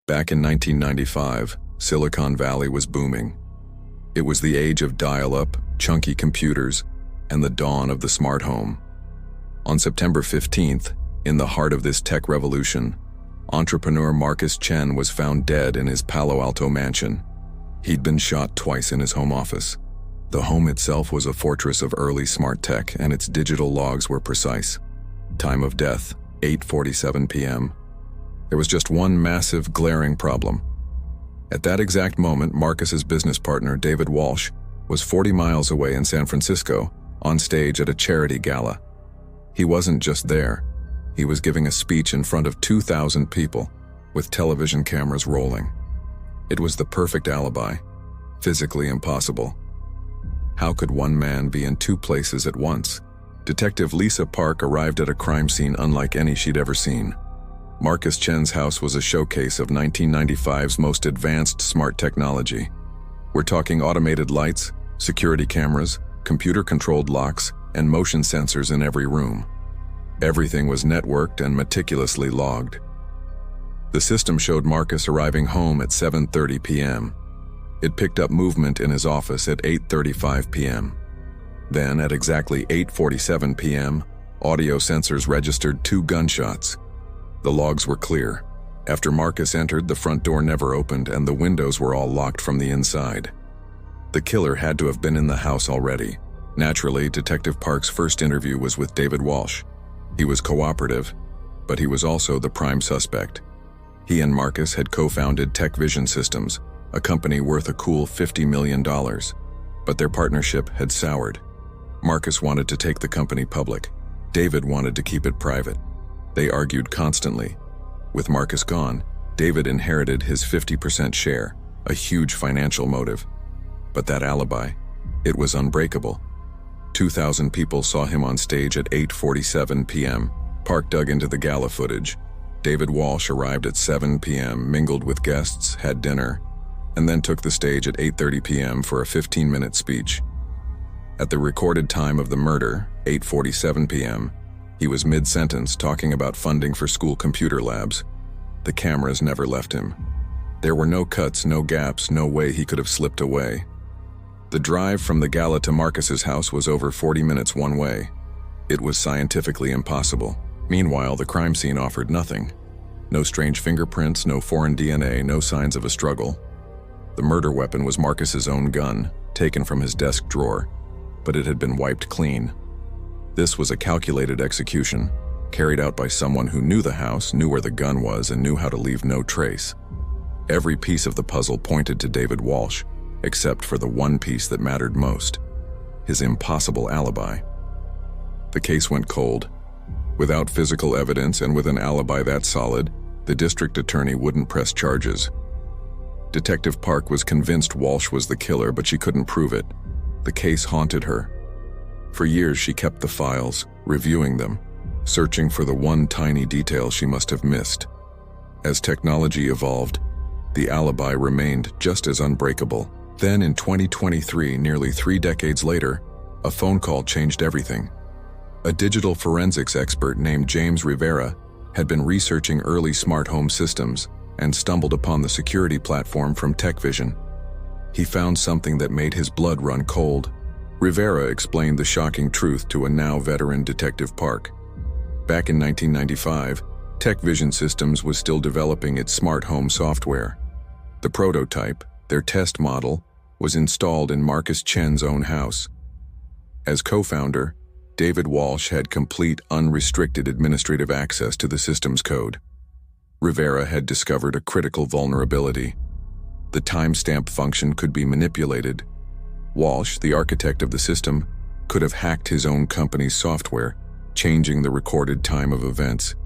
Back in 1995, Silicon Valley was booming. It was the age of dial-up, chunky computers, and the dawn of the smart home. On September 15th, in the heart of this tech revolution, entrepreneur Marcus Chen was found dead in his Palo Alto mansion. He'd been shot twice in his home office. The home itself was a fortress of early smart tech, and its digital logs were precise. Time of death, 8:47 p.m. There was just one massive, glaring problem. At that exact moment, Marcus's business partner, David Walsh, was 40 miles away in San Francisco, on stage at a charity gala. He wasn't just there. He was giving a speech in front of 2,000 people, with television cameras rolling. It was the perfect alibi, physically impossible. How could one man be in two places at once? Detective Lisa Park arrived at a crime scene unlike any she'd ever seen. Marcus Chen's house was a showcase of 1995's most advanced smart technology. We're talking automated lights, security cameras, computer-controlled locks, and motion sensors in every room. Everything was networked and meticulously logged. The system showed Marcus arriving home at 7:30 p.m. It picked up movement in his office at 8:35 p.m. Then, at exactly 8:47 p.m., audio sensors registered 2 gunshots. The logs were clear. After Marcus entered, the front door never opened and the windows were all locked from the inside. The killer had to have been in the house already. Naturally, Detective Park's first interview was with David Walsh. He was cooperative, but he was also the prime suspect. He and Marcus had co-founded Tech Vision Systems, a company worth a cool $50 million, but their partnership had soured. Marcus wanted to take the company public. David wanted to keep it private. They argued constantly. With Marcus gone, David inherited his 50% share, a huge financial motive. But that alibi, it was unbreakable. 2,000 people saw him on stage at 8:47 p.m. Park dug into the gala footage. David Walsh arrived at 7 p.m., mingled with guests, had dinner, and then took the stage at 8:30 p.m. for a 15-minute speech. At the recorded time of the murder, 8:47 p.m., he was mid-sentence talking about funding for school computer labs. The cameras never left him. There were no cuts, no gaps, no way he could have slipped away. The drive from the gala to Marcus's house was over 40 minutes one way. It was scientifically impossible. Meanwhile, the crime scene offered nothing. No strange fingerprints, no foreign DNA, no signs of a struggle. The murder weapon was Marcus's own gun, taken from his desk drawer, but it had been wiped clean. This was a calculated execution, carried out by someone who knew the house, knew where the gun was, and knew how to leave no trace. Every piece of the puzzle pointed to David Walsh, except for the one piece that mattered most: his impossible alibi. The case went cold. Without physical evidence and with an alibi that solid, the district attorney wouldn't press charges. Detective Park was convinced Walsh was the killer, but she couldn't prove it. The case haunted her. For years she kept the files, reviewing them, searching for the one tiny detail she must have missed. As technology evolved, the alibi remained just as unbreakable. Then in 2023, nearly 3 decades later, a phone call changed everything. A digital forensics expert named James Rivera had been researching early smart home systems and stumbled upon the security platform from Tech Vision. He found something that made his blood run cold. Rivera explained the shocking truth to a now veteran Detective Park. Back in 1995, Tech Vision Systems was still developing its smart home software. The prototype, their test model, was installed in Marcus Chen's own house. As co-founder, David Walsh had complete, unrestricted administrative access to the system's code. Rivera had discovered a critical vulnerability. The timestamp function could be manipulated. Walsh, the architect of the system, could have hacked his own company's software, changing the recorded time of events.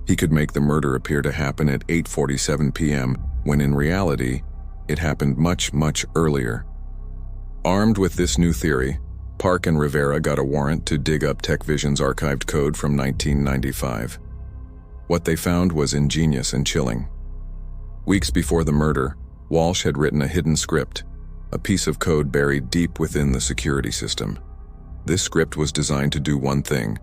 He could make the murder appear to happen at 8:47 p.m., when in reality, it happened much, much earlier. Armed with this new theory, Park and Rivera got a warrant to dig up Tech Vision's archived code from 1995. What they found was ingenious and chilling. Weeks before the murder, Walsh had written a hidden script, a piece of code buried deep within the security system. This script was designed to do one thing: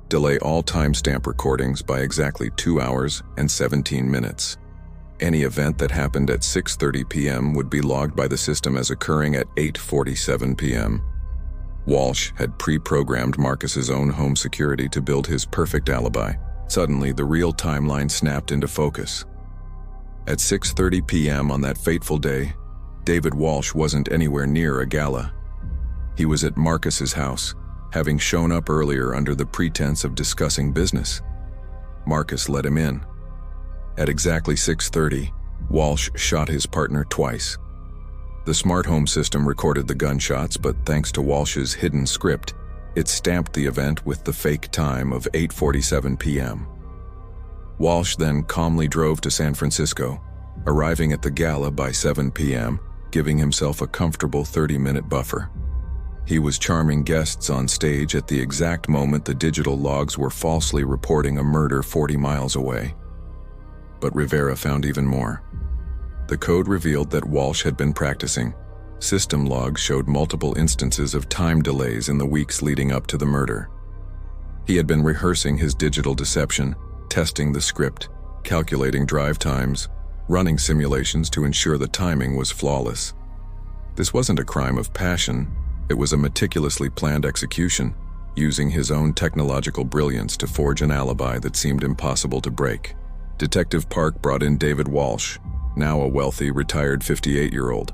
delay all timestamp recordings by exactly 2 hours and 17 minutes. Any event that happened at 6:30 p.m. would be logged by the system as occurring at 8:47 p.m. Walsh had pre-programmed Marcus's own home security to build his perfect alibi. Suddenly, the real timeline snapped into focus. At 6:30 p.m. on that fateful day, David Walsh wasn't anywhere near a gala. He was at Marcus's house, having shown up earlier under the pretense of discussing business. Marcus let him in. At exactly 6:30, Walsh shot his partner twice. The smart home system recorded the gunshots, but thanks to Walsh's hidden script, it stamped the event with the fake time of 8:47 p.m. Walsh then calmly drove to San Francisco, arriving at the gala by 7 p.m., giving himself a comfortable 30-minute buffer. He was charming guests on stage at the exact moment the digital logs were falsely reporting a murder 40 miles away. But Rivera found even more. The code revealed that Walsh had been practicing. System logs showed multiple instances of time delays in the weeks leading up to the murder. He had been rehearsing his digital deception, testing the script, calculating drive times, running simulations to ensure the timing was flawless. This wasn't a crime of passion, it was a meticulously planned execution, using his own technological brilliance to forge an alibi that seemed impossible to break. Detective Park brought in David Walsh, now a wealthy, retired 58-year-old.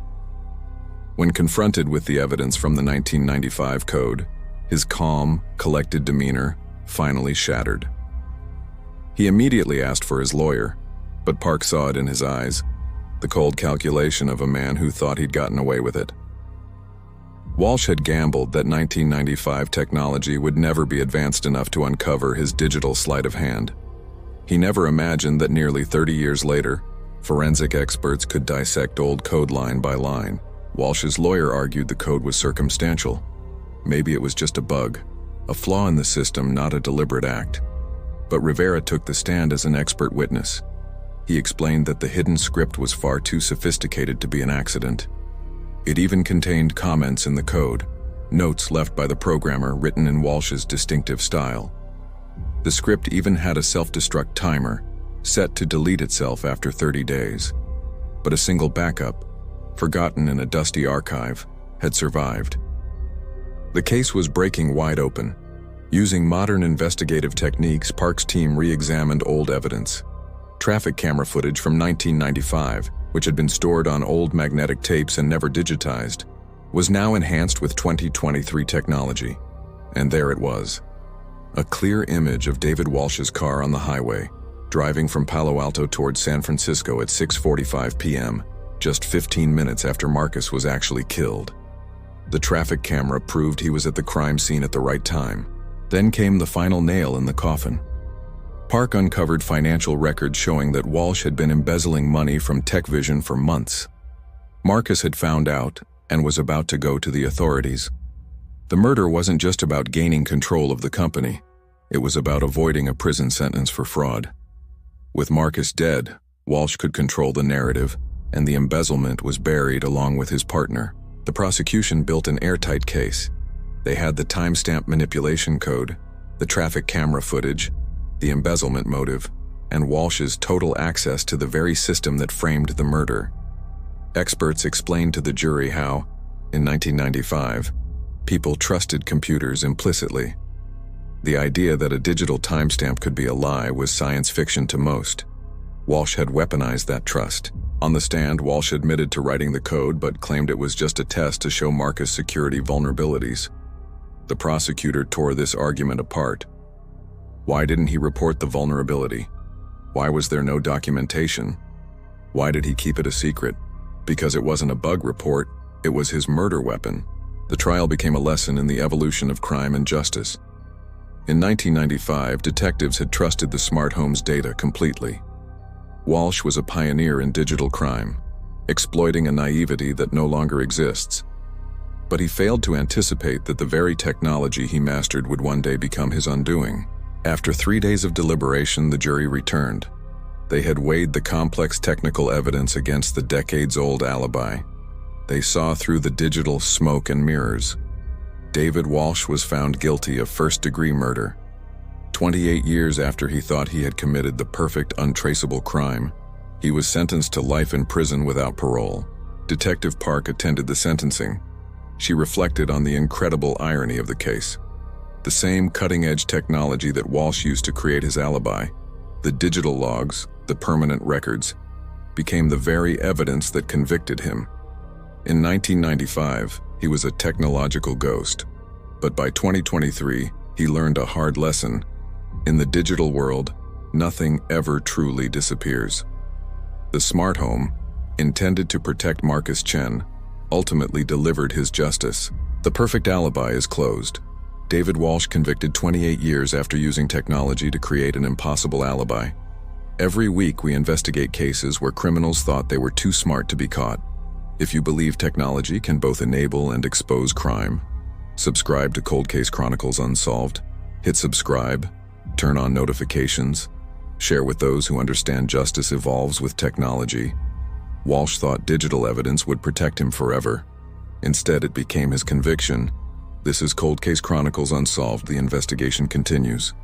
When confronted with the evidence from the 1995 code, his calm, collected demeanor finally shattered. He immediately asked for his lawyer, but Park saw it in his eyes, the cold calculation of a man who thought he'd gotten away with it. Walsh had gambled that 1995 technology would never be advanced enough to uncover his digital sleight of hand. He never imagined that nearly 30 years later, forensic experts could dissect old code line by line. Walsh's lawyer argued the code was circumstantial. Maybe it was just a bug, a flaw in the system, not a deliberate act. But Rivera took the stand as an expert witness. He explained that the hidden script was far too sophisticated to be an accident. It even contained comments in the code, notes left by the programmer written in Walsh's distinctive style. The script even had a self-destruct timer, set to delete itself after 30 days. But a single backup, forgotten in a dusty archive, had survived. The case was breaking wide open. Using modern investigative techniques, Park's team re-examined old evidence. Traffic camera footage from 1995, which had been stored on old magnetic tapes and never digitized, was now enhanced with 2023 technology. And there it was. A clear image of David Walsh's car on the highway, driving from Palo Alto towards San Francisco at 6:45 p.m., just 15 minutes after Marcus was actually killed. The traffic camera proved he was at the crime scene at the right time. Then came the final nail in the coffin. Park uncovered financial records showing that Walsh had been embezzling money from TechVision for months. Marcus had found out and was about to go to the authorities. The murder wasn't just about gaining control of the company. It was about avoiding a prison sentence for fraud. With Marcus dead, Walsh could control the narrative, and the embezzlement was buried along with his partner. The prosecution built an airtight case. They had the timestamp manipulation code, the traffic camera footage, the embezzlement motive, and Walsh's total access to the very system that framed the murder. Experts explained to the jury how, in 1995, people trusted computers implicitly. The idea that a digital timestamp could be a lie was science fiction to most. Walsh had weaponized that trust. On the stand, Walsh admitted to writing the code but claimed it was just a test to show Marcus security vulnerabilities. The prosecutor tore this argument apart. Why didn't he report the vulnerability? Why was there no documentation? Why did he keep it a secret? Because it wasn't a bug report, it was his murder weapon. The trial became a lesson in the evolution of crime and justice. In 1995, detectives had trusted the smart home's data completely. Walsh was a pioneer in digital crime, exploiting a naivety that no longer exists. But he failed to anticipate that the very technology he mastered would one day become his undoing. After 3 days of deliberation, the jury returned. They had weighed the complex technical evidence against the decades-old alibi. They saw through the digital smoke and mirrors. David Walsh was found guilty of first-degree murder. 28 years after he thought he had committed the perfect, untraceable crime, He was sentenced to life in prison without parole. Detective Park attended the sentencing. She reflected on the incredible irony of the case. The same cutting-edge technology that Walsh used to create his alibi, the digital logs, the permanent records, became the very evidence that convicted him. In 1995, he was a technological ghost. But by 2023, he learned a hard lesson. In the digital world, nothing ever truly disappears. The smart home, intended to protect Marcus Chen, ultimately delivered his justice. The perfect alibi is closed. David Walsh convicted 28 years after using technology to create an impossible alibi. Every week we investigate cases where criminals thought they were too smart to be caught. If you believe technology can both enable and expose crime, subscribe to Cold Case Chronicles Unsolved. Hit subscribe, turn on notifications, share with those who understand justice evolves with technology. Walsh thought digital evidence would protect him forever. Instead, it became his conviction. This is Cold Case Chronicles Unsolved. The investigation continues.